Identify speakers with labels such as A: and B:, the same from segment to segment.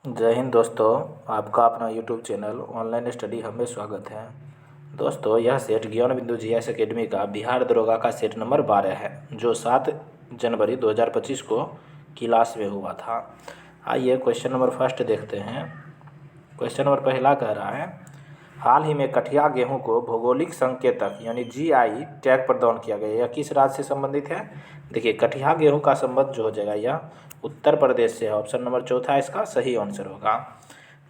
A: जय हिंद दोस्तों। आपका अपना यूट्यूब चैनल ऑनलाइन स्टडी हमें स्वागत है। दोस्तों, यह सेट ज्ञान बिंदु जीएस एकेडमी का बिहार दरोगा का सेट नंबर 12 है, जो 7 जनवरी 2025 को क्लास में हुआ था। आइए क्वेश्चन नंबर फर्स्ट देखते हैं। क्वेश्चन नंबर पहला कह रहा है, हाल ही में कठिया गेहूं को भौगोलिक संकेतक यानी जीआई टैग प्रदान किया गया। यह किस राज्य से संबंधित है? देखिए, कठिया गेहूं का संबंध जो हो जाएगा यह उत्तर प्रदेश से है। ऑप्शन नंबर चौथा इसका सही आंसर होगा।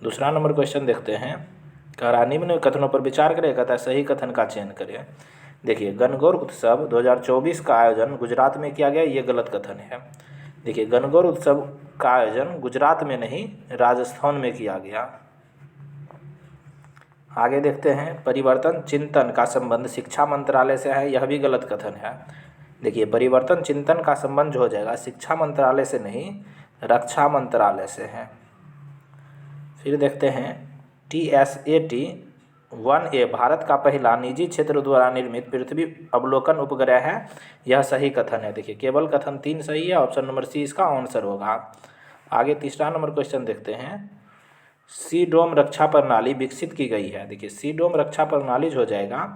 A: दूसरा नंबर क्वेश्चन देखते हैं। कह रहा, निम्न कथनों पर विचार करें, कहता है सही कथन का चयन करें। देखिए, गणगौर उत्सव 2024 का आयोजन गुजरात में किया गया, ये गलत कथन है। देखिए, गणगौर उत्सव का आयोजन गुजरात में नहीं राजस्थान में किया गया। आगे देखते हैं, परिवर्तन चिंतन का संबंध शिक्षा मंत्रालय से है, यह भी गलत कथन है। देखिए, परिवर्तन चिंतन का संबंध जो हो जाएगा शिक्षा मंत्रालय से नहीं रक्षा मंत्रालय से है। फिर देखते हैं, TSAT 1A भारत का पहला निजी क्षेत्र द्वारा निर्मित पृथ्वी अवलोकन उपग्रह है, यह सही कथन है। देखिए, केवल कथन 3 सही है। ऑप्शन नंबर सी इसका आंसर होगा। आगे तीसरा नंबर क्वेश्चन देखते हैं, सी डोम रक्षा प्रणाली विकसित की गई है। देखिए, सी डोम रक्षा प्रणाली जो हो जाएगा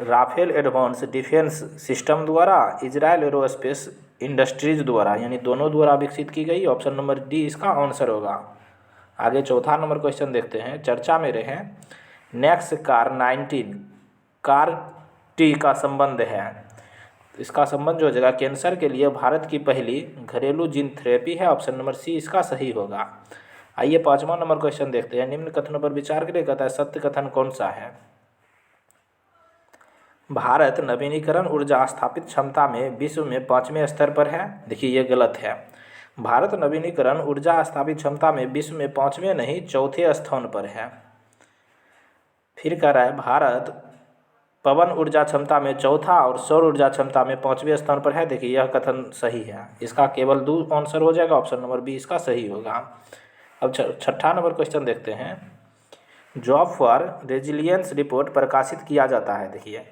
A: राफेल एडवांस डिफेंस सिस्टम द्वारा, इजरायल एरोस्पेस इंडस्ट्रीज द्वारा, यानी दोनों द्वारा विकसित की गई। ऑप्शन नंबर डी इसका आंसर होगा। आगे चौथा नंबर क्वेश्चन देखते हैं, चर्चा में रहे नेक्स कार 19 कार टी का संबंध है। इसका संबंध जो हो जाएगा कैंसर के लिए भारत की पहली घरेलू जीन थेरेपी है। ऑप्शन नंबर सी इसका सही होगा। आइए पांचवा नंबर क्वेश्चन देखते हैं, निम्न कथनों पर विचार करें, कहता है सत्य कथन कौन सा है? भारत नवीनीकरण ऊर्जा स्थापित क्षमता में विश्व में 5वें स्तर पर है। देखिए, ये गलत है। भारत नवीनीकरण ऊर्जा स्थापित क्षमता में विश्व में 5वें नहीं चौथे स्थान पर है। फिर कह रहा है, भारत पवन ऊर्जा क्षमता में चौथा और सौर ऊर्जा क्षमता में 5वें स्थान पर है। देखिए, यह कथन सही है। इसका केवल 2 आंसर हो जाएगा। ऑप्शन नंबर बी इसका सही होगा। अब छठा नंबर क्वेश्चन देखते हैं, जॉब फॉर रेजिलियंस रिपोर्ट प्रकाशित किया जाता है। देखिए,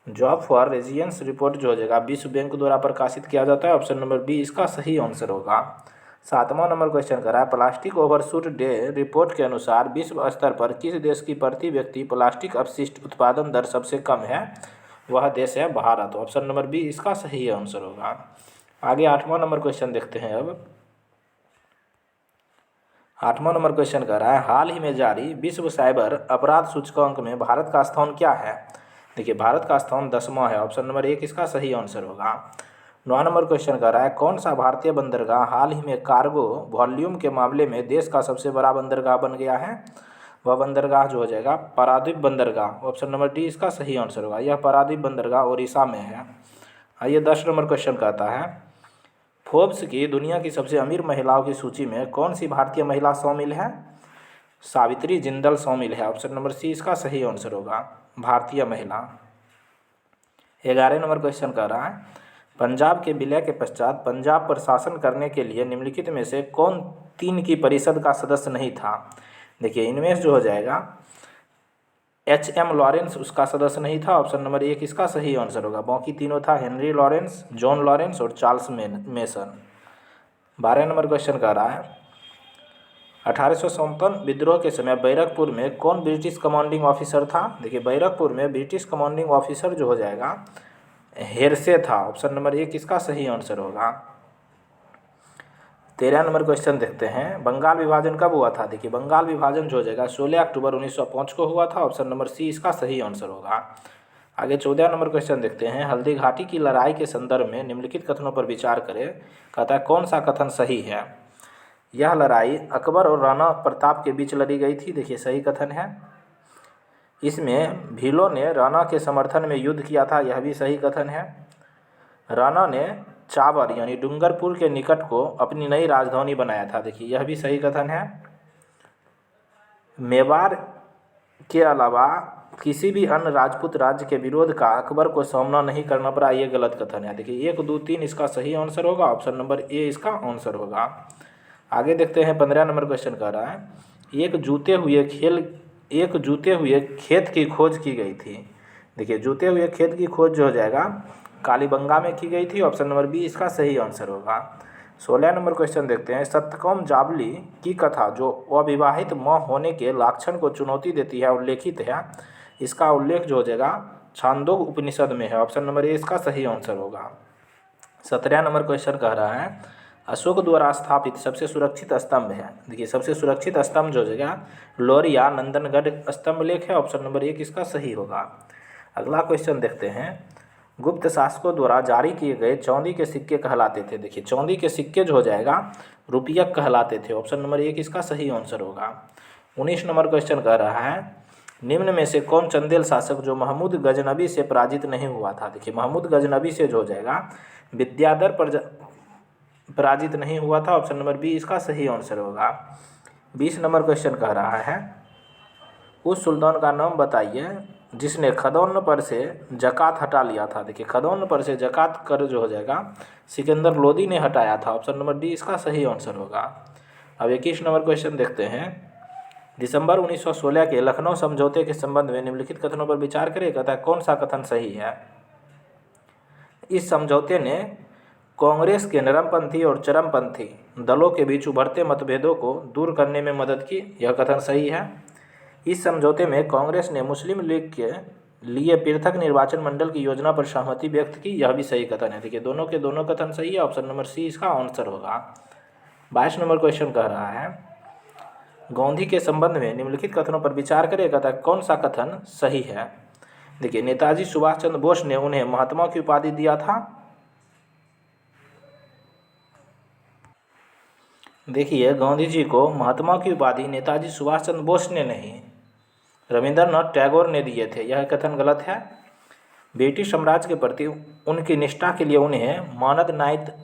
A: जॉब फॉर रेजिलियंस रिपोर्ट जो हो जाएगा विश्व बैंक द्वारा प्रकाशित किया जाता है। ऑप्शन नंबर बी इसका सही आंसर होगा। सातवां नंबर क्वेश्चन कर रहा है, प्लास्टिक ओवरशूट डे रिपोर्ट के अनुसार विश्व स्तर पर किस देश की प्रति व्यक्ति प्लास्टिक अपशिष्ट उत्पादन दर सबसे कम है? वह देश है भारत। ऑप्शन नंबर बी इसका सही आंसर होगा। आगे आठवां नंबर क्वेश्चन देखते हैं। अब आठवां नंबर क्वेश्चन कर रहा है, हाल ही में जारी विश्व साइबर अपराध सूचकांक में भारत का स्थान क्या है? देखिए, भारत का स्थान 10वां है। ऑप्शन नंबर 1 इसका सही आंसर होगा। 9वां नंबर क्वेश्चन कर रहा है, कौन सा भारतीय बंदरगाह हाल ही में कार्गो वॉल्यूम के मामले में देश का सबसे बड़ा बंदरगाह बन गया है? वह बंदरगाह जो हो जाएगा पारादीप बंदरगाह। ऑप्शन नंबर डी इसका सही आंसर होगा। यह पारादीप बंदरगाह उड़ीसा में है। आइए 10 नंबर क्वेश्चन कहता है, फोर्ब्स की दुनिया की सबसे अमीर महिलाओं की सूची में कौन सी भारतीय महिला शामिल है? सावित्री जिंदल शामिल है। ऑप्शन नंबर सी इसका सही आंसर होगा, भारतीय महिला। 11 नंबर क्वेश्चन कर रहा है, पंजाब के विलय के पश्चात पंजाब पर शासन करने के लिए निम्नलिखित में से कौन 3 की परिषद का सदस्य नहीं था? देखिए, इनमें जो हो जाएगा HM लॉरेंस उसका सदस्य नहीं था। ऑप्शन नंबर 1 इसका सही आंसर होगा। बाकी तीनों था हेनरी लॉरेंस, जॉन लॉरेंस और चार्ल्स मेसन। 12 नंबर क्वेश्चन कर रहा है, 1857 विद्रोह के समय बैरकपुर में कौन ब्रिटिश कमांडिंग ऑफिसर था? देखिए, बैरकपुर में ब्रिटिश कमांडिंग ऑफिसर जो हो जाएगा हेरसे था। ऑप्शन नंबर 1 इसका सही आंसर होगा। 13 नंबर क्वेश्चन देखते हैं, बंगाल विभाजन कब हुआ था? देखिए, बंगाल विभाजन जो हो जाएगा 16 अक्टूबर 1905 को हुआ था। ऑप्शन नंबर सी इसका सही आंसर होगा। आगे 14 नंबर क्वेश्चन देखते हैं, हल्दी घाटी की लड़ाई के संदर्भ में निम्नलिखित कथनों पर विचार करें। कहता है कौन सा कथन सही है? यह लड़ाई अकबर और राणा प्रताप के बीच लड़ी गई थी। देखिए, सही कथन है। इसमें भीलों ने राणा के समर्थन में युद्ध किया था, यह भी सही कथन है। राणा ने चाबर यानी डूंगरपुर के निकट को अपनी नई राजधानी बनाया था। देखिए, यह भी सही कथन है। मेवाड़ के अलावा किसी भी अन्य राजपूत राज्य के विरोध का अकबर को सामना नहीं करना पड़ा, ये गलत कथन है। देखिए, 1, 2, 3 इसका सही आंसर होगा। ऑप्शन नंबर ए इसका आंसर होगा। आगे देखते हैं 15 नंबर क्वेश्चन कर रहा है, एक जूते हुए खेत की खोज की गई थी। देखिए, जूते हुए खेत की खोज जो हो जाएगा कालीबंगा में की गई थी। ऑप्शन नंबर बी इसका सही आंसर होगा। 16 नंबर क्वेश्चन देखते हैं। सत्यकौम जावली की कथा जो अविवाहित मां होने के लक्षण को चुनौती देती है उल्लेखित है, इसका उल्लेख जो हो जाएगा छांदोग उपनिषद में है। ऑप्शन नंबर ए इसका सही आंसर होगा। 17 नंबर क्वेश्चन कह रहा है अशोक द्वारा स्थापित सबसे सुरक्षित स्तंभ है। देखिए सबसे सुरक्षित स्तंभ जो हो जाएगा लोरिया नंदनगढ़ स्तंभ लेख है। ऑप्शन नंबर 1 इसका सही होगा। अगला क्वेश्चन देखते हैं। गुप्त शासकों द्वारा जारी किए गए चांदी के सिक्के कहलाते थे। देखिए चांदी के सिक्के जो हो जाएगा रुपयक कहलाते थे। ऑप्शन नंबर 1 इसका सही आंसर होगा। 19 नंबर क्वेश्चन कह रहा है निम्न में से कौन चंदेल शासक जो महमूद गजनबी से पराजित नहीं हुआ था। देखिए महमूद गजनबी से जो हो जाएगा विद्याधर पराजित नहीं हुआ था। ऑप्शन नंबर बी इसका सही आंसर होगा। 20 नंबर क्वेश्चन कह रहा है उस सुल्तान का नाम बताइए जिसने खदौन पर से जकात हटा लिया था। देखिए खदौन पर से जकात कर जो हो जाएगा सिकंदर लोदी ने हटाया था। ऑप्शन नंबर डी इसका सही आंसर होगा। अब 21 नंबर क्वेश्चन देखते हैं। दिसंबर 1916 के लखनऊ समझौते के संबंध में निम्नलिखित कथनों पर विचार करें। कहता है कौन सा कथन सही है। इस समझौते ने कांग्रेस के नरमपंथी और चरमपंथी दलों के बीच उभरते मतभेदों को दूर करने में मदद की। यह कथन सही है। इस समझौते में कांग्रेस ने मुस्लिम लीग के लिए पृथक निर्वाचन मंडल की योजना पर सहमति व्यक्त की। यह भी सही कथन है। देखिए दोनों के दोनों कथन सही है। ऑप्शन नंबर सी इसका आंसर होगा। 22 नंबर क्वेश्चन कह रहा है गांधी के संबंध में निम्नलिखित कथनों पर विचार करें। कहता है कौन सा कथन सही है। देखिए नेताजी सुभाष चंद्र बोस ने उन्हें महात्मा की उपाधि दिया था। देखिए गांधी जी को महात्मा की उपाधि नेताजी सुभाष चंद्र बोस ने नहीं रविंद्रनाथ टैगोर ने दिए थे। यह कथन गलत है। ब्रिटिश साम्राज्य के प्रति उनकी निष्ठा के लिए उन्हें मानद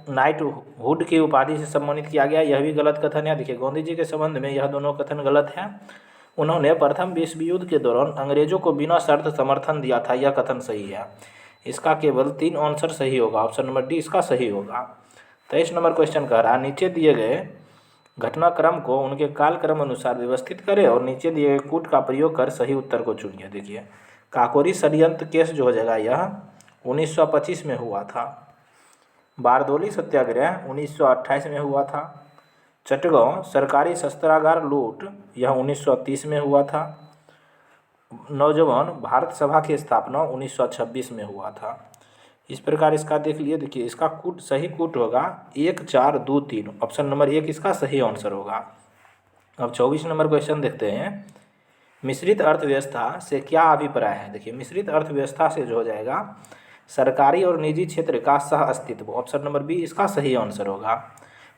A: नाइटहुड की उपाधि से सम्मानित किया गया। यह भी गलत कथन है। देखिए गांधी जी के संबंध में यह दोनों कथन गलत है। उन्होंने प्रथम विश्व युद्ध के दौरान अंग्रेजों को बिना शर्त समर्थन दिया था। यह कथन सही है। इसका केवल 3 आंसर सही होगा। ऑप्शन नंबर डी इसका सही होगा। 23 नंबर क्वेश्चन कह रहा है नीचे दिए गए घटनाक्रम को उनके कालक्रम अनुसार व्यवस्थित करें और नीचे दिए गए कूट का प्रयोग कर सही उत्तर को चुनिए। देखिए काकोरी षड्यंत्र केस जो हो जाएगा यह 1925 में हुआ था। बारदोली सत्याग्रह 1928 में हुआ था। चटगांव सरकारी शस्त्रागार लूट यह 1930 में हुआ था। नौजवान भारत सभा की स्थापना 1926 में हुआ था। इस प्रकार इसका देख लिए। देखिए इसका कूट सही कूट होगा 1 4 2 3। ऑप्शन नंबर 1 इसका सही आंसर होगा। अब 24 नंबर क्वेश्चन देखते हैं। मिश्रित अर्थव्यवस्था से क्या अभिप्राय है। देखिए मिश्रित अर्थव्यवस्था से जो हो जाएगा सरकारी और निजी क्षेत्र का सह अस्तित्व। ऑप्शन नंबर बी इसका सही आंसर होगा।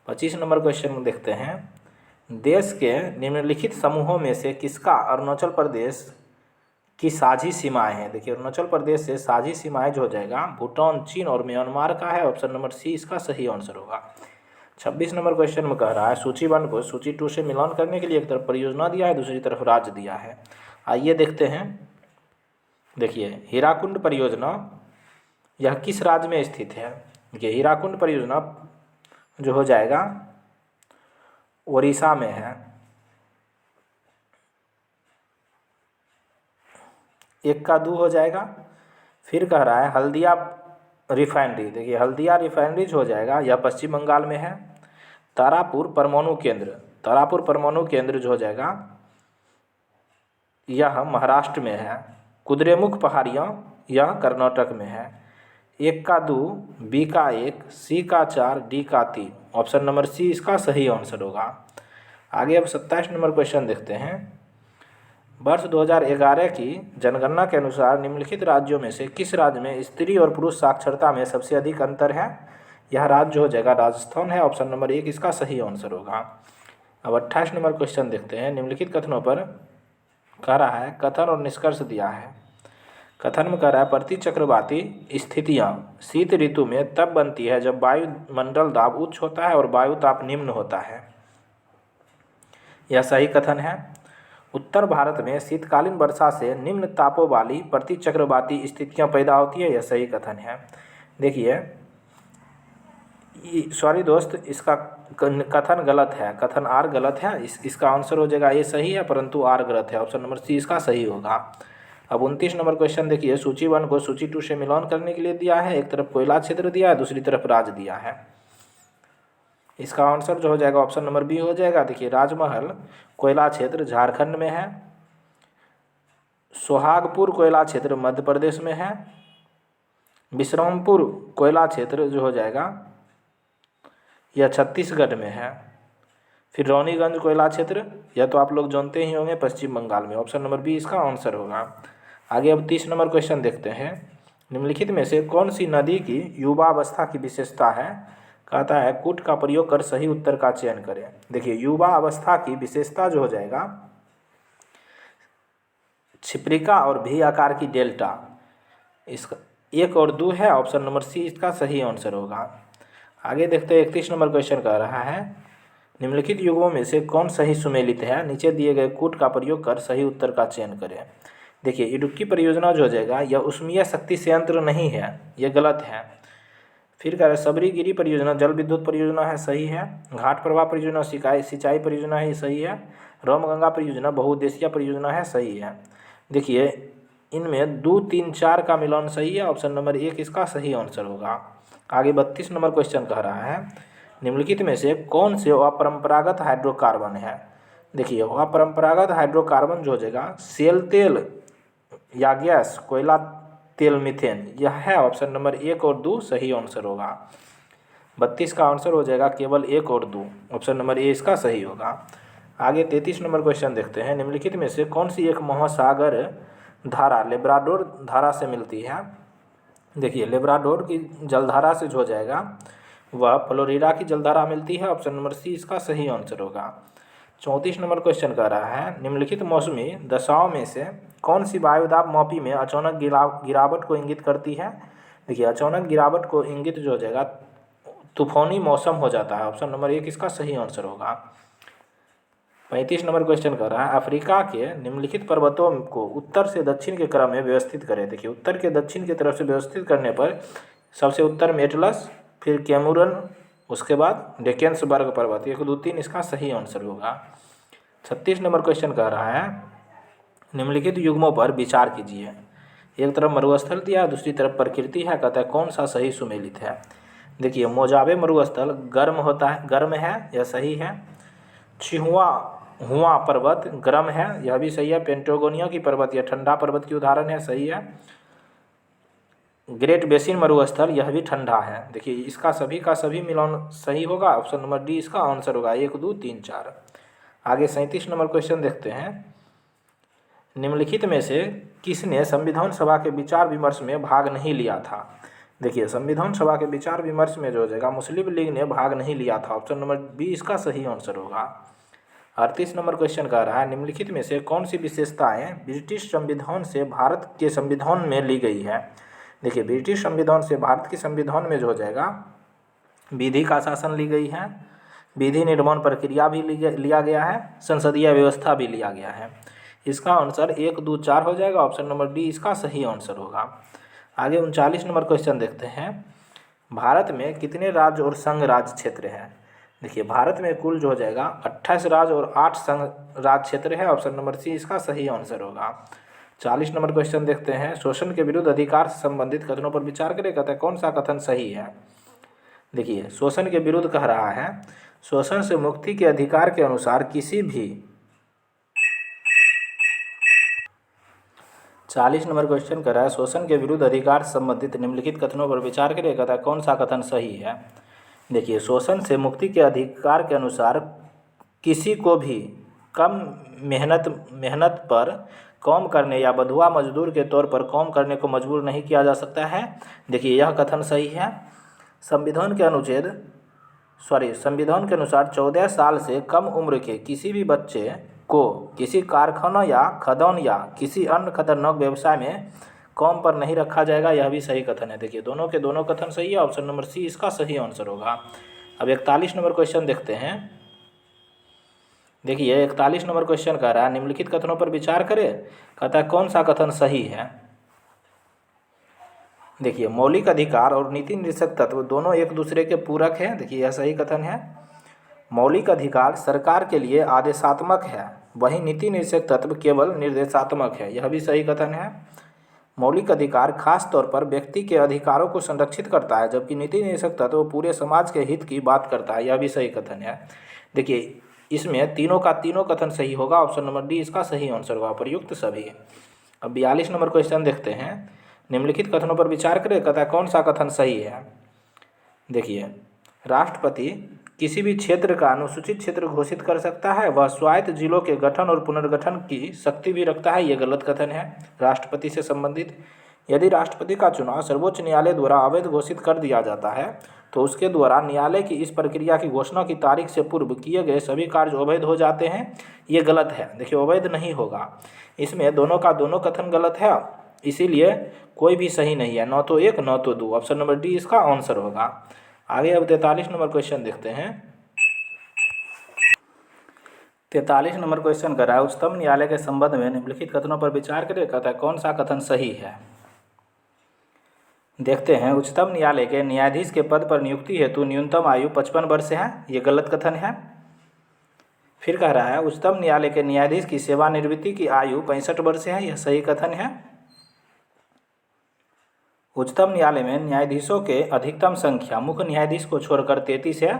A: 25 नंबर क्वेश्चन देखते हैं। देश के निम्नलिखित समूहों में से किसका अरुणाचल प्रदेश की साझी सीमाएं हैं। देखिए अरुणाचल प्रदेश से साझी सीमाएं जो हो जाएगा भूटान, चीन और म्यांमार का है। ऑप्शन नंबर सी इसका सही आंसर होगा। 26 नंबर क्वेश्चन में कह रहा है सूची 1 को सूची 2 से मिलान करने के लिए एक तरफ परियोजना दिया है, दूसरी तरफ राज्य दिया है। आइए देखते हैं। देखिए हीराकुंड परियोजना यह किस राज्य में स्थित है। देखिए हीराकुंड परियोजना जो हो जाएगा उड़ीसा में है। 1 का 2 हो जाएगा। फिर कह रहा है हल्दिया रिफाइनरी। देखिए हल्दिया रिफाइनरी जो हो जाएगा यह पश्चिम बंगाल में है। तारापुर परमाणु केंद्र जो हो जाएगा यह महाराष्ट्र में है। कुद्रेमुख पहाड़ियाँ यह कर्नाटक में है। 1 का 2, बी का 1, सी का 4, डी का 3। ऑप्शन नंबर सी इसका सही आंसर होगा। आगे अब 27 नंबर क्वेश्चन देखते हैं। वर्ष 2011 की जनगणना के अनुसार निम्नलिखित राज्यों में से किस राज्य में स्त्री और पुरुष साक्षरता में सबसे अधिक अंतर है। यह राज्य जो हो जाएगा राजस्थान है। ऑप्शन नंबर 1 इसका सही आंसर होगा। अब 28 नंबर क्वेश्चन देखते हैं। निम्नलिखित कथनों पर कह रहा है कथन और निष्कर्ष दिया है। कथन में कह रहा है प्रतिचक्रवाती स्थितियाँ शीत ऋतु में तब बनती है जब वायुमंडल दाब उच्च होता है और वायु ताप निम्न होता है। यह सही कथन है। उत्तर भारत में शीतकालीन वर्षा से निम्न तापों वाली प्रतिचक्रवाती स्थितियाँ पैदा होती है। यह सही कथन है। देखिए सॉरी दोस्त इसका कथन गलत है। कथन आर गलत है। इसका आंसर हो जाएगा ए सही है परंतु आर गलत है। ऑप्शन नंबर सी इसका सही होगा। अब 29 नंबर क्वेश्चन देखिए। सूची 1 को सूची 2 से मिलान करने के लिए दिया है। एक तरफ कोयला क्षेत्र दिया है, दूसरी तरफ राज्य दिया है। इसका आंसर जो हो जाएगा ऑप्शन नंबर बी हो जाएगा। देखिए राजमहल कोयला क्षेत्र झारखंड में है, सोहागपुर कोयला क्षेत्र मध्य प्रदेश में है, विश्रामपुर कोयला क्षेत्र जो हो जाएगा यह छत्तीसगढ़ में है, फिर रौनीगंज कोयला क्षेत्र यह तो आप लोग जानते ही होंगे पश्चिम बंगाल में। ऑप्शन नंबर बी इसका आंसर होगा। आगे अब 30 नंबर क्वेश्चन देखते हैं। निम्नलिखित में से कौन सी नदी की युवावस्था की विशेषता है? कहता है कूट का प्रयोग कर सही उत्तर का चयन करें। देखिए युवा अवस्था की विशेषता जो हो जाएगा छिप्रिका और भी आकार की डेल्टा, इसका 1 और 2 है। ऑप्शन नंबर सी इसका सही आंसर होगा। आगे देखते हैं 31 नंबर क्वेश्चन कह रहा है निम्नलिखित युगों में से कौन सही सुमेलित है? नीचे दिए गए कूट का प्रयोग कर सही उत्तर का चयन करें। देखिए इडुक्की परियोजना जो हो जाएगा यह उष्मीय शक्ति संयंत्र नहीं है, यह गलत है। फिर कह रहे सबरीगिरी परियोजना जल विद्युत परियोजना है, सही है। घाट प्रवाह परियोजना सिंचाई परियोजना है, सही है। रामगंगा परियोजना बहुउद्देशीय परियोजना है, सही है। देखिए इनमें 2, 3, 4 का मिलान सही है। ऑप्शन नंबर 1 इसका सही आंसर होगा। आगे 32 नंबर क्वेश्चन कह रहा है निम्नलिखित में से कौन से अपरंपरागत हाइड्रोकार्बन है? देखिए अपरंपरागत हाइड्रोकार्बन जो हो जाएगा सेल तेल या गैस, कोयला, तेल, मीथेन, यह है। ऑप्शन नंबर 1 और 2 सही आंसर होगा। 32 का आंसर हो जाएगा केवल 1 और 2। ऑप्शन नंबर ए इसका सही होगा। आगे 33 नंबर क्वेश्चन देखते हैं निम्नलिखित में से कौन सी एक महासागर धारा लेब्राडोर धारा से मिलती है? देखिए लेब्राडोर की जलधारा से जो हो जाएगा वह फ्लोरिडा की जलधारा मिलती है। ऑप्शन नंबर सी इसका सही आंसर होगा। 34 नंबर क्वेश्चन कह रहा है निम्नलिखित मौसमी दशाओं में से कौन सी वायुदाब मापी में अचानक गिरावट को इंगित करती है? देखिए अचानक गिरावट को इंगित जो हो जाएगा तूफानी मौसम हो जाता है। ऑप्शन नंबर 1 इसका सही आंसर होगा। 35 नंबर क्वेश्चन कर रहा है अफ्रीका के निम्नलिखित पर्वतों को उत्तर से दक्षिण के क्रम में व्यवस्थित करें। देखिए उत्तर के दक्षिण की तरफ से व्यवस्थित करने पर सबसे उत्तर में एटलस, फिर कैमूरन, उसके बाद डेकेन्सबर्ग पर्वत, 1, 2, 3 इसका सही आंसर होगा। 36 नंबर क्वेश्चन कह रहा है निम्नलिखित युग्मों पर विचार कीजिए। एक तरफ मरुस्थल दिया है, दूसरी तरफ प्रकृति है। कहता है कौन सा सही सुमेलित है? देखिए मोजावे मरुस्थल गर्म होता है, गर्म है, यह सही है। हुआ पर्वत गर्म है, यह भी सही है। पेंटागोनिया की पर्वत यह ठंडा पर्वत की उदाहरण है, सही है। ग्रेट बेसिन मरुस्थल यह भी ठंडा है। देखिए इसका सभी का सभी मिलान सही होगा। ऑप्शन नंबर डी इसका आंसर होगा। 1, 2, 3, 4। आगे 37 नंबर क्वेश्चन देखते हैं निम्नलिखित में से किसने संविधान सभा के विचार विमर्श में भाग नहीं लिया था? देखिए संविधान सभा के विचार विमर्श में जो हो जाएगा मुस्लिम लीग ने भाग नहीं लिया था। ऑप्शन नंबर बी इसका सही आंसर होगा। 38 नंबर क्वेश्चन कह रहा है निम्नलिखित में से कौन सी विशेषताएं ब्रिटिश संविधान से भारत के संविधान में ली गई है? देखिए ब्रिटिश संविधान से भारत के संविधान में जो हो जाएगा विधि का शासन ली गई है, विधि निर्माण प्रक्रिया भी लिया गया है, संसदीय व्यवस्था भी लिया गया है। इसका आंसर 1, 2, 4 हो जाएगा। ऑप्शन नंबर डी इसका सही आंसर होगा। आगे 39 नंबर क्वेश्चन देखते हैं भारत में कितने राज्य और संघ राज्य क्षेत्र हैं? देखिए भारत में कुल जो हो जाएगा 28 राज्य और 8 संघ राज्य क्षेत्र है। ऑप्शन नंबर सी इसका सही आंसर होगा। 40 नंबर क्वेश्चन देखते हैं शोषण के विरुद्ध अधिकार से संबंधित कथनों पर विचार करें। कहते हैं कौन सा कथन सही है? देखिए शोषण के विरुद्ध कह रहा है शोषण से मुक्ति के अधिकार के अनुसार किसी भी 40 नंबर क्वेश्चन कर रहा है शोषण के विरुद्ध अधिकार से संबंधित निम्नलिखित कथनों पर विचार करें। कहता है कौन सा कथन सही है? देखिए शोषण से मुक्ति के अधिकार के अनुसार किसी को भी कम मेहनत पर काम करने या बंधुआ मजदूर के तौर पर काम करने को मजबूर नहीं किया जा सकता है। देखिए यह कथन सही है। संविधान के अनुसार 14 साल से कम उम्र के किसी भी बच्चे को किसी कारखाना या खदान या किसी अन्य खतरनाक व्यवसाय में काम पर नहीं रखा जाएगा, यह भी सही कथन है। देखिए दोनों के दोनों कथन सही है। ऑप्शन नंबर सी इसका सही आंसर होगा। अब 41 नंबर क्वेश्चन देखते हैं। देखिए 41 नंबर क्वेश्चन कह रहा है निम्नलिखित कथनों पर विचार करें। कहता है कौन सा कथन सही है? देखिए मौलिक अधिकार और नीति निर्देशक तत्व दोनों एक दूसरे के पूरक हैं। देखिए यह सही कथन है। मौलिक अधिकार सरकार के लिए आदेशात्मक है, वहीं नीति निर्देशक तत्व केवल निर्देशात्मक है, यह भी सही कथन है। मौलिक अधिकार खास तौर पर व्यक्ति के अधिकारों को संरक्षित करता है, जबकि नीति निदेशक तत्व पूरे समाज के हित की बात करता है। यह भी सही कथन है। देखिए इसमें तीनों का तीनों कथन सही होगा। ऑप्शन नंबर डी इसका सही आंसर होगा, प्रयुक्त सभी। अब 42 नंबर क्वेश्चन देखते हैं। निम्नलिखित कथनों पर विचार करें, कहता है कौन सा कथन सही है। देखिए राष्ट्रपति किसी भी क्षेत्र का अनुसूचित क्षेत्र घोषित कर सकता है, वह स्वायत्त जिलों के गठन और पुनर्गठन की शक्ति भी रखता है। यह गलत कथन है राष्ट्रपति से संबंधित। यदि राष्ट्रपति का चुनाव सर्वोच्च न्यायालय द्वारा अवैध घोषित कर दिया जाता है तो उसके द्वारा न्यायालय की इस प्रक्रिया की घोषणा की तारीख से पूर्व किए गए सभी कार्य अवैध हो जाते हैं। ये गलत है। देखिए अवैध नहीं होगा, इसमें दोनों का दोनों कथन गलत है, इसीलिए कोई भी सही नहीं है, न तो एक न तो दो। ऑप्शन नंबर डी इसका आंसर होगा। आगे अब 43 नंबर क्वेश्चन देखते हैं। 43 नंबर क्वेश्चन कर रहा है उच्चतम न्यायालय के संबंध में निम्नलिखित कथनों पर विचार करें, कहता है कौन सा कथन सही है। देखते हैं उच्चतम न्यायालय के न्यायाधीश के पद पर नियुक्ति हेतु न्यूनतम आयु 55 वर्ष है। ये गलत कथन है। फिर कह रहा है उच्चतम न्यायालय के न्यायाधीश की सेवानिवृत्ति की आयु 65 वर्ष है। यह सही कथन है। उच्चतम न्यायालय में न्यायाधीशों के अधिकतम संख्या मुख्य न्यायाधीश को छोड़कर 33 है।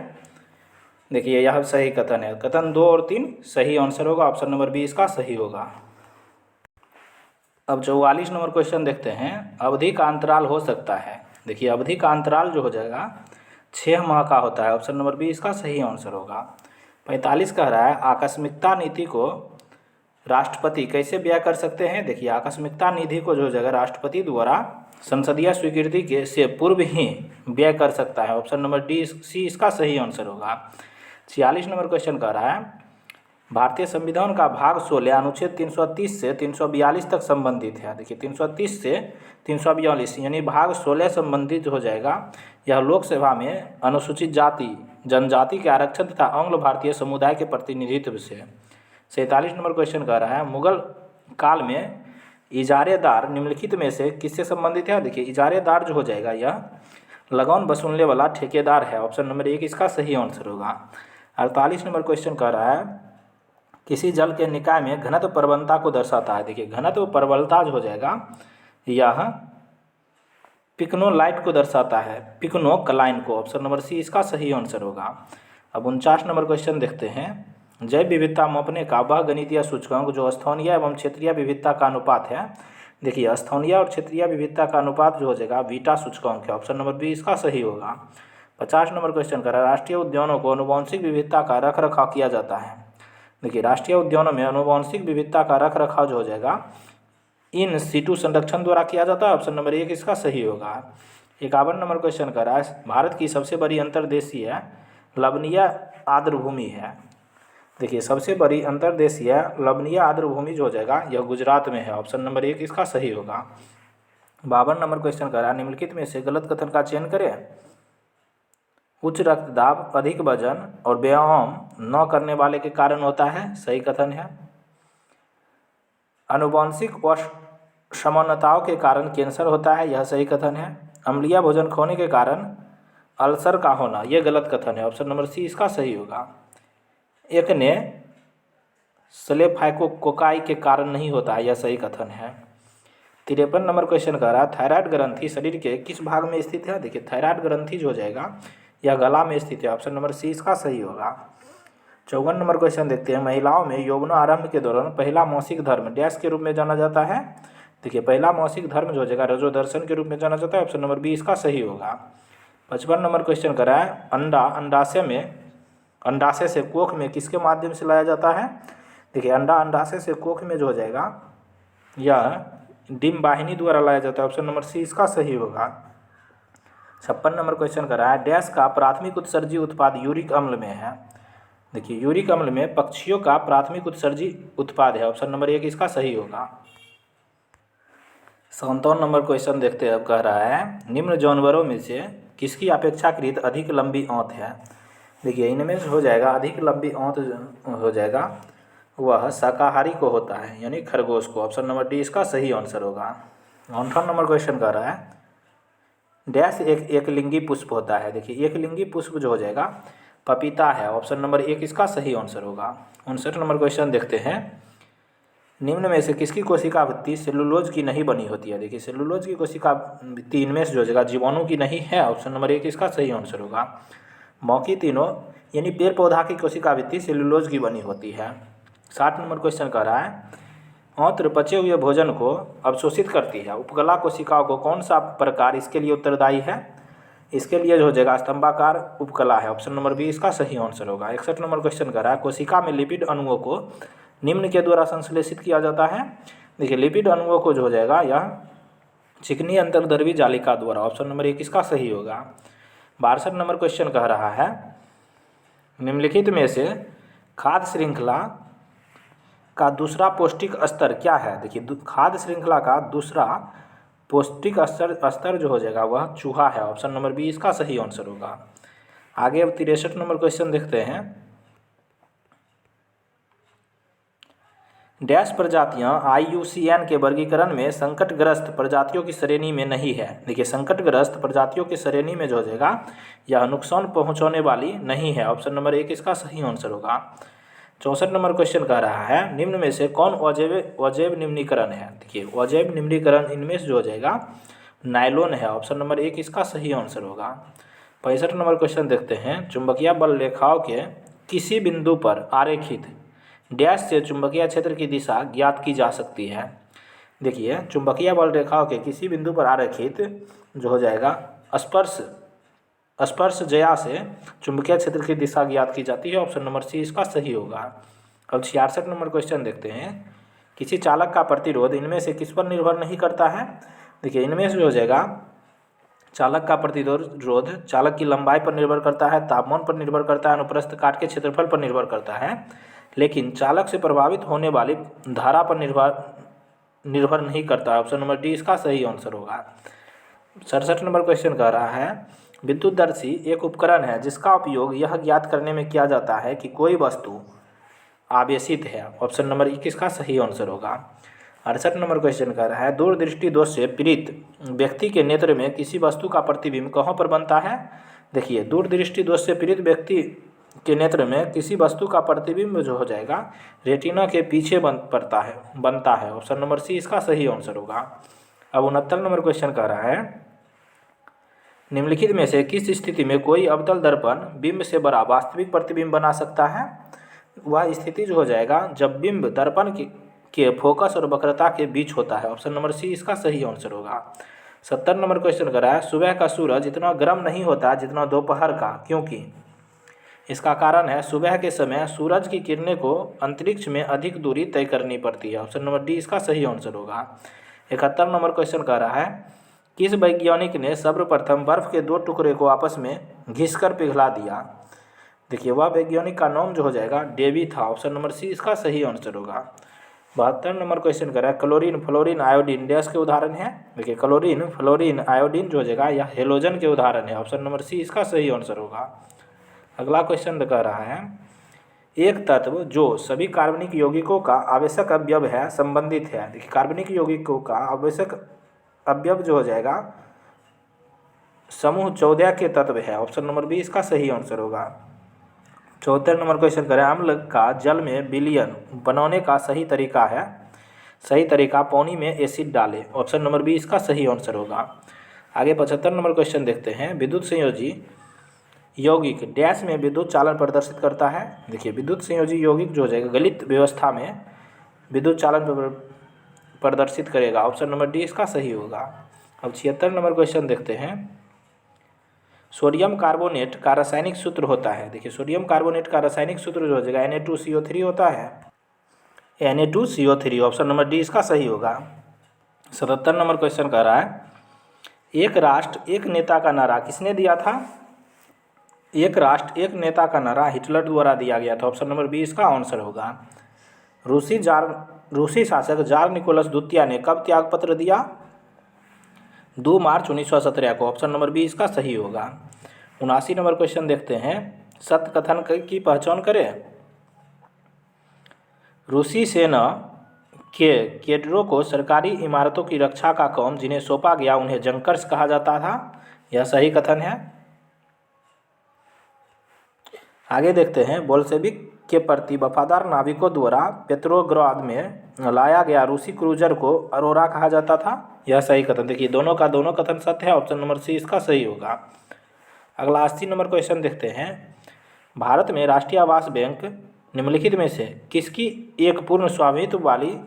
A: देखिए यह सही कथन है। कथन 2 और 3 सही आंसर होगा। ऑप्शन नंबर बी इसका सही होगा। अब 44 नंबर क्वेश्चन देखते हैं। अवधि का अंतराल हो सकता है। देखिए अवधि का अंतराल जो हो जाएगा 6 माह का होता है। ऑप्शन नंबर बी इसका सही आंसर होगा। 45 कह रहा है आकस्मिकता नीति को राष्ट्रपति कैसे व्यय कर सकते हैं। देखिए आकस्मिकता निधि को जो हो जाएगा राष्ट्रपति द्वारा संसदीय स्वीकृति के से पूर्व ही व्यय कर सकता है। ऑप्शन नंबर डी सी इसका सही आंसर होगा। 46 नंबर क्वेश्चन कह रहा है भारतीय संविधान का भाग 16 अनुच्छेद 330 से 342 तक संबंधित है। देखिए 330 से 342 यानी भाग 16 संबंधित हो जाएगा। यह लोकसभा में अनुसूचित जाति जनजाति के आरक्षण तथा आंग्ल भारतीय समुदाय के प्रतिनिधित्व से। 47 नंबर क्वेश्चन कह रहा है मुगल काल में इजारेदार निम्नलिखित में से किससे संबंधित है। देखिए इजारेदार जो हो जाएगा यह लगान वसूलने वाला ठेकेदार है। ऑप्शन नंबर 1 इसका सही आंसर होगा। 48 नंबर क्वेश्चन कह रहा है किसी जल के निकाय में घनत्व प्रबलता को दर्शाता है। देखिए घनत्व प्रबलता जो हो जाएगा यह पिक्नोलाइट को दर्शाता है, पिक्नोक्लाइन को। ऑप्शन नंबर सी इसका सही आंसर होगा। अब 49 नंबर क्वेश्चन देखते हैं। जैव विविधता मापने का वह गणितीय सूचकांक जो स्थानीय एवं क्षेत्रीय विविधता का अनुपात है। देखिए स्थानीय और क्षेत्रीय विविधता का अनुपात जो हो जाएगा बीटा सूचकांक है। ऑप्शन नंबर बी इसका सही होगा। 50 नंबर क्वेश्चन कर रहा है राष्ट्रीय उद्यानों को आनुवंशिक विविधता का रख रखाव किया जाता है। देखिए राष्ट्रीय उद्यानों में आनुवंशिक विविधता का रख रखाव जो हो जाएगा इन सीटू संरक्षण द्वारा किया जाता है। ऑप्शन नंबर 1 इसका सही होगा। 51 नंबर क्वेश्चन कर रहा है भारत की सबसे बड़ी अंतर्देशीय लवणीय आर्द्रभूमि है। देखिए सबसे बड़ी अंतर्देशीय लवणीय आर्द्रभूमि जो हो जाएगा यह गुजरात में है। ऑप्शन नंबर 1 इसका सही होगा। 52 नंबर क्वेश्चन कर रहा है निम्नलिखित में से गलत कथन का चयन करें। उच्च रक्तदाब, अधिक वजन और व्यायाम न करने वाले के कारण होता है। सही कथन है। आनुवंशिक असमानताओं के कारण कैंसर होता है। यह सही कथन है। अम्लीय भोजन खाने के कारण अल्सर का होना यह गलत कथन है। ऑप्शन नंबर सी इसका सही होगा। एक ने स्लेफाइकोकाई के कारण नहीं होता है। यह सही कथन है। 53 नंबर क्वेश्चन कर रहा है थायराइड ग्रंथि शरीर के किस भाग में स्थित है। देखिए थायराइड ग्रंथि जो हो जाएगा यह गला में स्थित है। ऑप्शन नंबर सी इसका सही होगा। 54 नंबर क्वेश्चन देखते हैं महिलाओं में यौवनारंभ के दौरान पहला मासिक धर्म डैश के रूप में जाना जाता है। देखिए पहला मासिक धर्म जो हो जाएगा रजोदर्शन के रूप में जाना जाता है। ऑप्शन नंबर बी इसका सही होगा। 55 नंबर क्वेश्चन कर रहा है अंडाशय से कोख में किसके माध्यम से लाया जाता है। देखिए अंडाशय से कोख में जो हो जाएगा यह डिम्ब वाहिनी द्वारा लाया जाता है। ऑप्शन नंबर सी इसका सही होगा। 56 नंबर क्वेश्चन कर रहा है डैश का प्राथमिक उत्सर्जी उत्पाद यूरिक अम्ल में है। देखिए यूरिक अम्ल में पक्षियों का प्राथमिक उत्सर्जी उत्पाद है। ऑप्शन नंबर 1 इसका सही होगा। 57 नंबर क्वेश्चन देखते हैं। अब कह रहा है निम्न जानवरों में से किसकी अपेक्षाकृत अधिक लंबी आंत है। देखिए इनमें हो जाएगा अधिक लंबी आंत हो जाएगा वह शाकाहारी को होता है यानी खरगोश को। ऑप्शन नंबर डी इसका सही आंसर होगा। 58 नंबर क्वेश्चन कर रहा है डैश एक लिंगी पुष्प होता है। देखिए एक लिंगी पुष्प जो हो जाएगा पपीता है। ऑप्शन नंबर 1 इसका सही आंसर होगा। 59 नंबर क्वेश्चन देखते हैं निम्न में से किसकी कोशिका भित्ति सेलुलोज की नहीं बनी होती है? देखिए सेलुलोज की कोशिका भित्ति इनमें से जो हो जाएगा जीवाणु की नहीं है। ऑप्शन नंबर 1 इसका सही आंसर होगा। मौखी तीनों यानी पेड़ पौधा की कोशिका भित्ति सेलुलोज की बनी होती है। 60 नंबर क्वेश्चन कह रहा है औंत्र पचे हुए भोजन को अवशोषित करती है। उपकला कोशिकाओं को कौन सा प्रकार इसके लिए उत्तरदायी है? इसके लिए जो हो जाएगा स्तंभाकार उपकला है। ऑप्शन नंबर बी इसका सही आंसर होगा। 61 नंबर क्वेश्चन कह रहा है कोशिका में लिपिड अणुओं को निम्न के द्वारा संश्लेषित किया जाता है। देखिए लिपिड अणुओं को जो हो जाएगा यह चिकनी अंतर्द्रवी जालिका द्वारा। ऑप्शन नंबर 1 इसका सही होगा। 62 नंबर क्वेश्चन कह रहा है निम्नलिखित में से खाद्य श्रृंखला का दूसरा पौष्टिक स्तर क्या है? देखिए खाद्य श्रृंखला का दूसरा पौष्टिक स्तर जो हो जाएगा वह चूहा है। ऑप्शन नंबर बी इसका सही आंसर होगा। आगे अब 63 नंबर क्वेश्चन देखते हैं। डैश प्रजातियां IUCN के वर्गीकरण में संकटग्रस्त प्रजातियों की श्रेणी में नहीं है। देखिए संकटग्रस्त प्रजातियों की श्रेणी में जो हो जाएगा यह नुकसान पहुंचाने वाली नहीं है। ऑप्शन नंबर 1 इसका सही आंसर होगा। 64 नंबर क्वेश्चन कह रहा है निम्न में से कौन अजैव निम्नीकरण है? देखिए अजैव निम्नीकरण इनमें से जो हो जाएगा नायलॉन है। ऑप्शन नंबर 1 इसका सही आंसर होगा। 65 नंबर क्वेश्चन देखते हैं चुंबकीय बल रेखाओं के किसी बिंदु पर आरेखित डैश से चुंबकीय क्षेत्र की दिशा ज्ञात की जा सकती है। देखिए चुंबकीय बल रेखाओं के किसी बिंदु पर आरेखित जो हो जाएगा स्पर्श जया से चुंबकीय क्षेत्र की दिशा ज्ञात की जाती है। ऑप्शन नंबर सी इसका सही होगा। अब 66 नंबर क्वेश्चन देखते हैं किसी चालक का प्रतिरोध इनमें से किस पर निर्भर नहीं करता है? देखिए इनमें से जो हो जाएगा चालक का प्रतिरोध चालक की लंबाई पर निर्भर करता है, तापमान पर निर्भर करता है, अनुप्रस्थ काट के क्षेत्रफल पर निर्भर करता है, लेकिन चालक से प्रभावित होने वाली धारा पर निर्भर नहीं करता है। ऑप्शन नंबर डी इसका सही आंसर होगा। 67 नंबर क्वेश्चन कह रहा है विद्युतदर्शी एक उपकरण है जिसका उपयोग यह ज्ञात करने में किया जाता है कि कोई वस्तु आवेशित है। ऑप्शन नंबर 21 का सही आंसर होगा। 68 नंबर क्वेश्चन कह रहा है दूरदृष्टि दोष से पीड़ित व्यक्ति के नेत्र में किसी वस्तु का प्रतिबिंब कहाँ पर बनता है? देखिए दूरदृष्टि दोष से पीड़ित व्यक्ति के नेत्र में किसी वस्तु का प्रतिबिंब जो हो जाएगा रेटिना के पीछे बनता है। ऑप्शन नंबर सी इसका सही आंसर होगा। अब 69 नंबर क्वेश्चन कह रहा है निम्नलिखित में से किस स्थिति में कोई अवतल दर्पण बिंब से बड़ा वास्तविक प्रतिबिंब बना सकता है? वह स्थिति जो हो जाएगा जब बिंब दर्पण के फोकस और वक्रता के बीच होता है। ऑप्शन नंबर सी इसका सही आंसर होगा। 70 नंबर क्वेश्चन कर रहा है सुबह का सूरज इतना गर्म नहीं होता जितना दोपहर का, क्योंकि? इसका कारण है सुबह के समय सूरज की किरणें को अंतरिक्ष में अधिक दूरी तय करनी पड़ती है। ऑप्शन नंबर डी इसका सही आंसर होगा। 71 नंबर क्वेश्चन कह रहा है किस वैज्ञानिक ने सर्वप्रथम बर्फ के दो टुकड़े को आपस में घिसकर पिघला दिया? देखिए वह वैज्ञानिक का नाम जो हो जाएगा डेवी था। ऑप्शन नंबर सी इसका सही आंसर होगा। 72 नंबर क्वेश्चन कर रहा है क्लोरीन फ्लोरीन आयोडीन डैश के उदाहरण है? देखिए क्लोरीन फ्लोरीन आयोडीन जो हो जाएगा यह हेलोजन के उदाहरण है। ऑप्शन नंबर सी इसका सही आंसर होगा। अगला क्वेश्चन कह रहा है एक तत्व जो सभी कार्बनिक यौगिकों का आवश्यक अवयव है संबंधित है। देखिए कार्बनिक यौगिकों का आवश्यक अवयव जो हो जाएगा समूह 14 के तत्व है। ऑप्शन नंबर बी इसका सही आंसर होगा। 74 नंबर क्वेश्चन करें अम्ल का जल में विलयन बनाने का सही तरीका पानी में एसिड डालें। ऑप्शन नंबर बी इसका सही आंसर होगा। आगे 75 नंबर क्वेश्चन देखते हैं विद्युत संयोजी यौगिक डैश में विद्युत चालन प्रदर्शित करता है। देखिए विद्युत संयोजी यौगिक जो हो जाएगा गलित व्यवस्था में विद्युत चालन प्रदर्शित करेगा। ऑप्शन नंबर डी इसका सही होगा। अब 76 नंबर क्वेश्चन देखते हैं सोडियम कार्बोनेट का रासायनिक सूत्र होता है। देखिए सोडियम कार्बोनेट का रासायनिक सूत्र जो हो जाएगा Na2CO3 होता है। Na2CO3 ऑप्शन नंबर डी इसका सही होगा। 77 नंबर क्वेश्चन कह रहा है एक राष्ट्र एक नेता का नारा किसने दिया था? एक राष्ट्र एक नेता का नारा हिटलर द्वारा दिया गया था। ऑप्शन नंबर बी इसका आंसर होगा। रूसी शासक जार निकोलस द्वितीय ने कब त्यागपत्र दिया? 2 मार्च 1917 को। ऑप्शन नंबर बी इसका सही होगा। 79 नंबर क्वेश्चन देखते हैं सत्य कथन की पहचान करें। रूसी सेना के कैडरों को सरकारी इमारतों की रक्षा का काम जिन्हें सौंपा गया उन्हें जंकर्स कहा जाता था। यह सही कथन है। आगे देखते हैं बोल्शेविक के प्रति वफादार नाविकों द्वारा पेट्रोग्राद में लाया गया रूसी क्रूजर को अरोरा कहा जाता था। यह सही कथन, देखिए दोनों का दोनों कथन सत्य है, ऑप्शन नंबर सी इसका सही होगा। अगला 80 नंबर क्वेश्चन देखते हैं। भारत में राष्ट्रीय आवास बैंक निम्नलिखित में से किसकी एक पूर्ण स्वामित्व वाली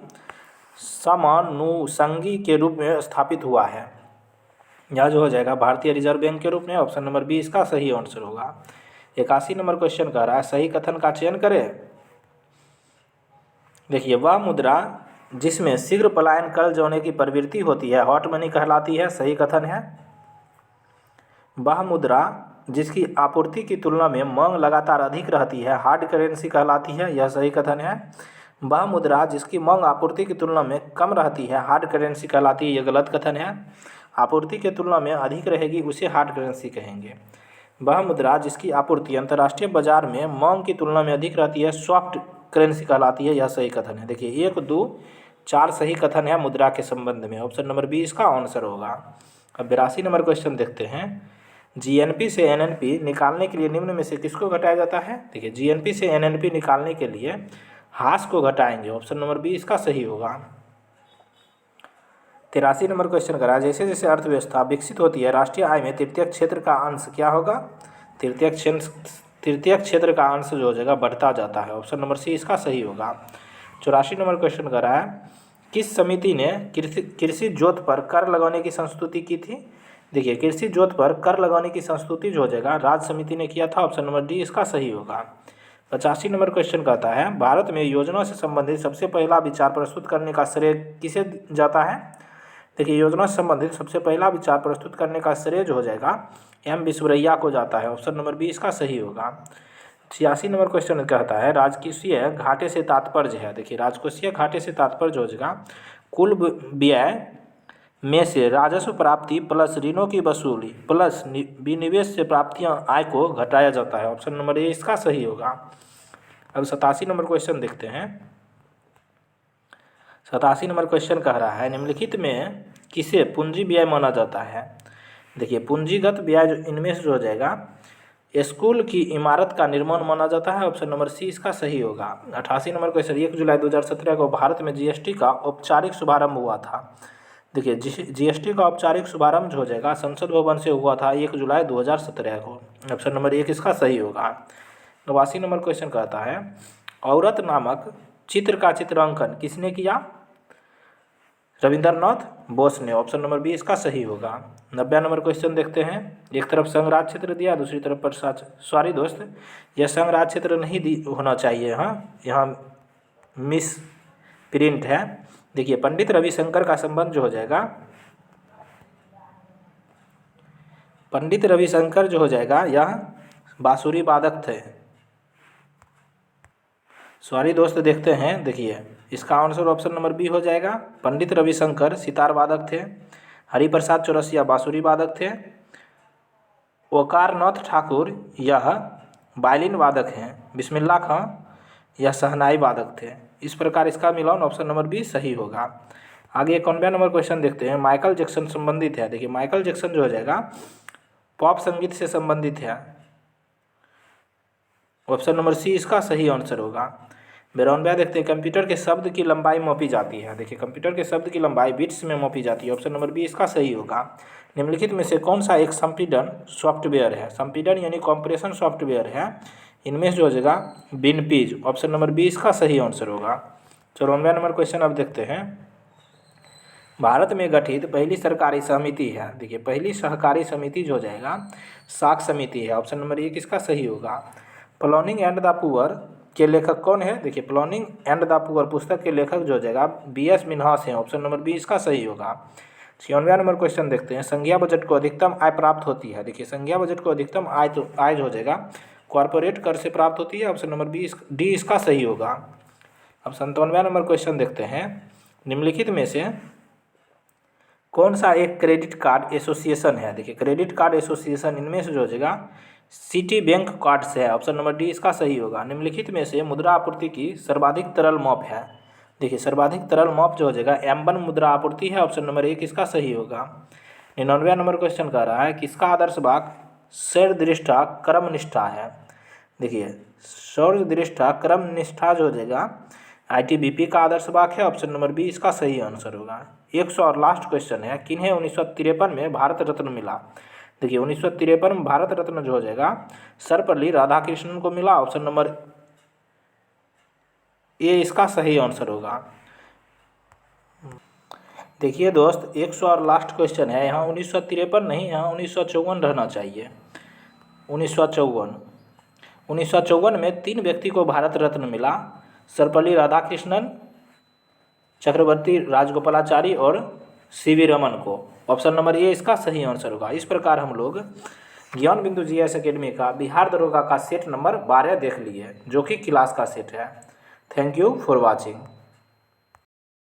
A: समानुषंगी के रूप में स्थापित हुआ है? यह जो हो जाएगा भारतीय रिजर्व बैंक के रूप में, ऑप्शन नंबर बी इसका सही आंसर होगा। 81 नंबर क्वेश्चन कह रहा है सही कथन का चयन करें। देखिए वह मुद्रा जिसमें शीघ्र पलायन कर जाने की प्रवृत्ति होती है हॉट मनी कहलाती है, सही कथन है। वह मुद्रा जिसकी आपूर्ति की तुलना में मांग लगातार अधिक रहती है हार्ड करेंसी कहलाती है, यह सही कथन है। वह मुद्रा जिसकी मांग आपूर्ति की तुलना में कम रहती है हार्ड करेंसी कहलाती है, यह गलत कथन है। आपूर्ति की तुलना में अधिक रहेगी उसे हार्ड करेंसी कहेंगे। वह मुद्रा जिसकी आपूर्ति अंतर्राष्ट्रीय बाजार में मांग की तुलना में अधिक रहती है सॉफ्ट करेंसी कहलाती है, यह सही कथन है। देखिए 1, 2, 4 सही कथन है मुद्रा के संबंध में, ऑप्शन नंबर बी इसका आंसर होगा। अब 82 नंबर क्वेश्चन देखते हैं। जीएनपी से एनएनपी निकालने के लिए निम्न में से किसको घटाया जाता है? देखिए जीएनपी से एनएनपी निकालने के लिए हास को घटाएंगे, ऑप्शन नंबर बी इसका सही होगा। 83 नंबर क्वेश्चन करा जैसे जैसे अर्थव्यवस्था विकसित होती है राष्ट्रीय आय में तृतीय क्षेत्र का अंश क्या होगा? तृतीय क्षेत्र का अंश जो हो जाएगा बढ़ता जाता है, ऑप्शन नंबर सी इसका सही होगा। 84 नंबर क्वेश्चन कर रहा है किस समिति ने कृषि जोत पर कर लगाने की संस्तुति की थी? देखिए कृषि जोत पर कर लगाने की संस्तुति जो हो जाएगा राज्य समिति ने किया था, ऑप्शन नंबर डी इसका सही होगा। 85 नंबर क्वेश्चन कहता है भारत में योजना से संबंधित सबसे पहला विचार प्रस्तुत करने का श्रेय किसे जाता है? देखिए योजना से संबंधित सबसे पहला विचार प्रस्तुत करने का श्रेय जो हो जाएगा एम विश्वरैया को जाता है, ऑप्शन नंबर बी इसका सही होगा। 86 नंबर क्वेश्चन कहता है राजकोषीय घाटे से तात्पर्य है। देखिए राजकोषीय घाटे से तात्पर्य हो जाएगा कुल व्यय में से राजस्व प्राप्ति प्लस ऋणों की वसूली प्लस विनिवेश से प्राप्तियां आय को घटाया जाता है, ऑप्शन नंबर ए इसका सही होगा। अब 87 नंबर क्वेश्चन देखते हैं। 87 नंबर क्वेश्चन कह रहा है निम्नलिखित में किसे पूंजी व्यय माना जाता है? देखिए पूंजीगत व्यय जो इनमें से जो हो जाएगा स्कूल की इमारत का निर्माण माना जाता है, ऑप्शन नंबर सी इसका सही होगा। 88 नंबर क्वेश्चन 1 जुलाई 2017 को भारत में जीएसटी का औपचारिक शुभारंभ हुआ था। देखिए जीएसटी का औपचारिक शुभारंभ हो जाएगा संसद भवन से हुआ था 1 जुलाई 2017 को, ऑप्शन नंबर 1 इसका सही होगा। 89 नंबर क्वेश्चन कहता है औरत नामक चित्र का चित्रांकन किसने किया? रविंद्रनाथ बोस ने, ऑप्शन नंबर बी इसका सही होगा। 90 नंबर क्वेश्चन देखते हैं। एक तरफ संघराज क्षेत्र दिया दूसरी तरफ प्रसाद, सॉरी दोस्त यह संघराज क्षेत्र नहीं होना चाहिए, हाँ यहाँ मिस प्रिंट है। देखिए पंडित रविशंकर का संबंध जो हो जाएगा पंडित रविशंकर जो हो जाएगा यह बांसुरी वादक थे, सॉरी दोस्त देखते हैं। देखिए इसका आंसर ऑप्शन नंबर बी हो जाएगा। पंडित रविशंकर सितार वादक थे, हरिप्रसाद चौरसिया बांसुरी वादक थे, ओकारनाथ ठाकुर यह वायलिन वादक हैं, बिस्मिल्लाह खां यह शहनाई वादक थे। इस प्रकार इसका मिलान ऑप्शन नंबर बी सही होगा। आगे 91 नंबर क्वेश्चन देखते हैं। माइकल जैक्सन संबंधित है। देखिए माइकल जैक्सन जो हो जाएगा पॉप संगीत से संबंधित है, ऑप्शन नंबर सी इसका सही आंसर होगा। 92 देखते हैं कंप्यूटर के शब्द की लंबाई मापी जाती है। देखिए कंप्यूटर के शब्द की लंबाई बिट्स में मापी जाती है, ऑप्शन नंबर बी इसका सही होगा। निम्नलिखित में से कौन सा एक संपीड़न सॉफ्टवेयर है? संपीड़न यानी कॉम्प्रेशन सॉफ्टवेयर है, इनमें जो हो जाएगा विनपीज, ऑप्शन नंबर बी इसका सही आंसर होगा। 94 नंबर क्वेश्चन अब देखते हैं। भारत में गठित पहली सरकारी समिति है। देखिए पहली सहकारी समिति जो हो जाएगा साख समिति है, ऑप्शन नंबर 1 इसका सही होगा। प्लानिंग एंड द पुअर के लेखक कौन है? देखिए प्लानिंग एंड द पुअर पुस्तक के लेखक जो हो जाएगा BS मिन्हास हैं, ऑप्शन नंबर बी इसका सही होगा। 96 नंबर क्वेश्चन देखते हैं। संज्ञा बजट को अधिकतम आय प्राप्त होती है। देखिए संज्ञा बजट को अधिकतम आय जो हो जाएगा कॉर्पोरेट कर से प्राप्त होती है, ऑप्शन नंबर डी इसका सही होगा। अब 97 नंबर क्वेश्चन देखते हैं। निम्नलिखित में से कौन सा एक क्रेडिट कार्ड एसोसिएशन है? देखिए क्रेडिट कार्ड एसोसिएशन इनमें से जो हो जाएगा सिटी बैंक कार्ड से है, ऑप्शन नंबर डी इसका सही होगा। निम्नलिखित में से मुद्रा आपूर्ति की सर्वाधिक तरल मॉप है। देखिए सर्वाधिक तरल मॉप जो हो जाएगा M1 मुद्रा आपूर्ति है, ऑप्शन नंबर 1 इसका सही होगा। 99 नंबर क्वेश्चन कर रहा है किसका आदर्श वाक्य सर्वदृष्टा कर्मनिष्ठा है? देखिए शौर्य दृष्टा क्रम निष्ठा जो हो जाएगा ITBP का आदर्श वाक्य है, ऑप्शन नंबर बी इसका सही आंसर होगा। 100 और लास्ट क्वेश्चन है, किन्हें 1953 में भारत रत्न मिला। देखिए 1953 में भारत रत्न जो हो जाएगा सर्वपल्ली राधाकृष्णन को मिला, ऑप्शन नंबर ए इसका सही आंसर होगा। देखिए दोस्त 100 और लास्ट क्वेश्चन है, यहाँ 1953 नहीं, यहाँ 1954 रहना चाहिए। 1954 में 3 व्यक्ति को भारत रत्न मिला, सर्वपल्ली राधाकृष्णन, चक्रवर्ती राजगोपालाचारी और CV रमन को। ऑप्शन नंबर ए इसका सही आंसर होगा। इस प्रकार हम लोग ज्ञान बिंदु GS एकेडमी का बिहार दरोगा का सेट नंबर 12 देख लिए, जो कि क्लास का सेट है। Thank you for watching.